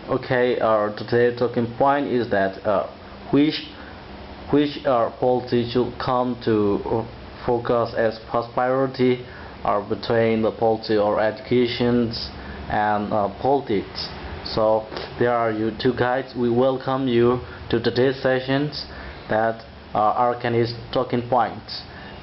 Okay, our today's talking point is that which policy should come to focus as first priority are between the policy or educations and politics. So there are you two guys. We welcome you to today's sessions that are Kenny's talking points.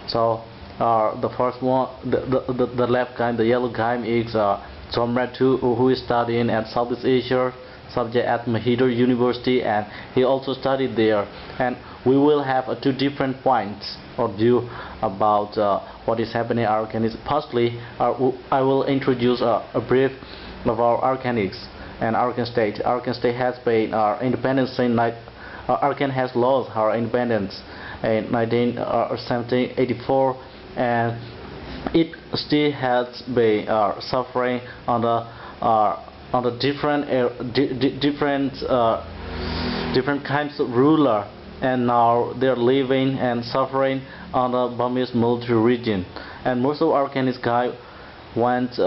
So the first one, the left guy, the yellow guy is Zomratu, who is studying at Southeast Asia subject at Mahidol University, and he also studied there. And we will have two different points of view about what is happening in Arkansas. Firstly, I will introduce a brief of our Arkansas and Arkansas State. Arkansas State has been independence since Arkansas has lost her independence in 1784, and it still has been suffering on the different kinds of ruler, and now they're living and suffering on the Burmese military region. And most of Arkansas guys want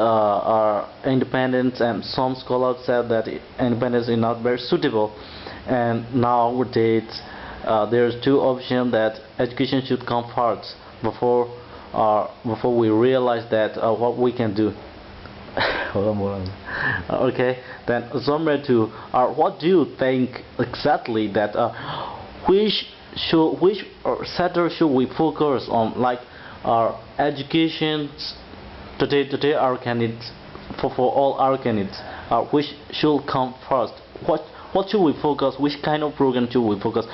independence, and some scholars said that independence is not very suitable. And nowadays there's two options, that education should come first before we realize that what we can do. Okay, then Zomre 2, what do you think exactly that which sector should we focus on, like education today our candidates, for all our candidates, which should come first? What should we focus? Which kind of program should we focus?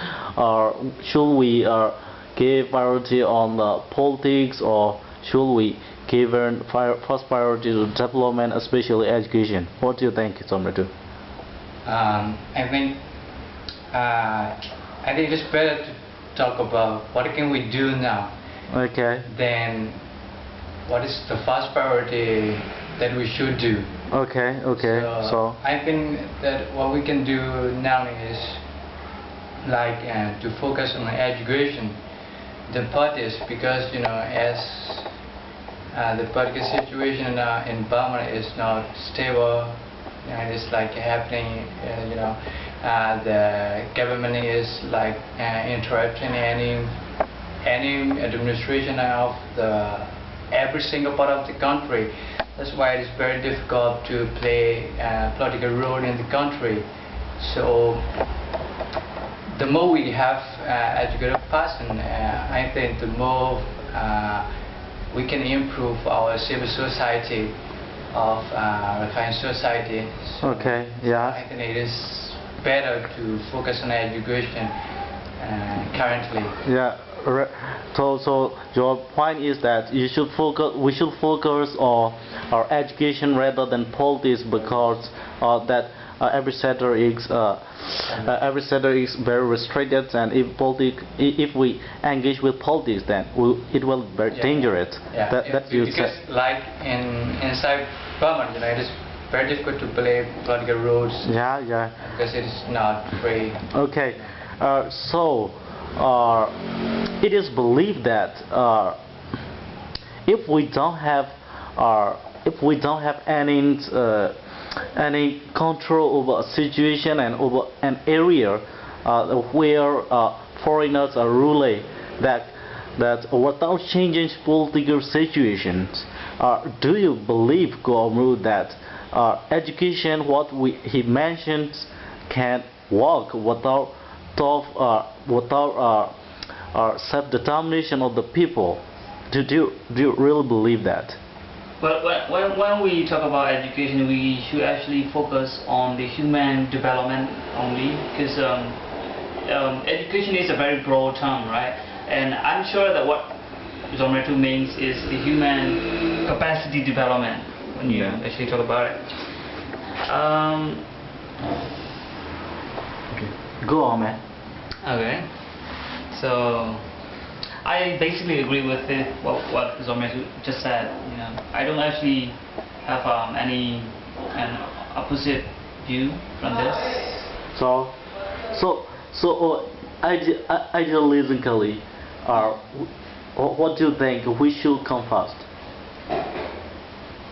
Should we give priority on politics, or should we give first priority to development, especially education? What do you think, Somratu? I think it's better to talk about what can we do now. Okay. Then what is the first priority that we should do. Okay. So I think that what we can do now is like to focus on education, the parties, because as the political situation in Burma is not stable, and it's like happening. The government is like interrupting any administration of every single part of the country. That's why it is very difficult to play a political role in the country. So the more we have educated person, I think the more we can improve our civil society of refined society. So okay, yeah. I think it is better to focus on education currently. Yeah. So your point is that we should focus on our education rather than politics, because every sector is very restricted, and if we engage with politics, then it will be very dangerous. Yeah. That you because like inside Burma, it is very difficult to play political roles. Yeah. Because it is not free. Okay. So it is believed that if we don't have any control over a situation and over an area where foreigners are ruling, that without changing political situations, do you believe, Gomu, that education, he mentions, can work without self-determination of the people? Do you really believe that? Well, when we talk about education, we should actually focus on the human development only, because education is a very broad term, right? And I'm sure that what Zomretu means is the human capacity development when you actually talk about it. Okay. Go on, man. Okay. So I basically agree with what Zomretu just said. I don't actually have an opposite view from this. So idealistically, what do you think we should come first?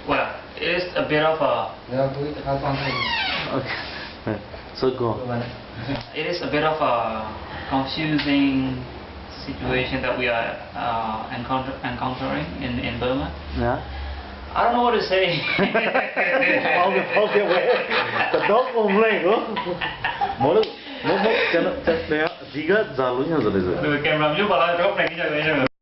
Well, it is a bit of a... Okay. So go. It is a bit of a confusing situation that we are encountering in Burma. Yeah. I don't know what to say. Okay, wait. The dog won't play, no? More, just there. Diga, Zalu, Camera, you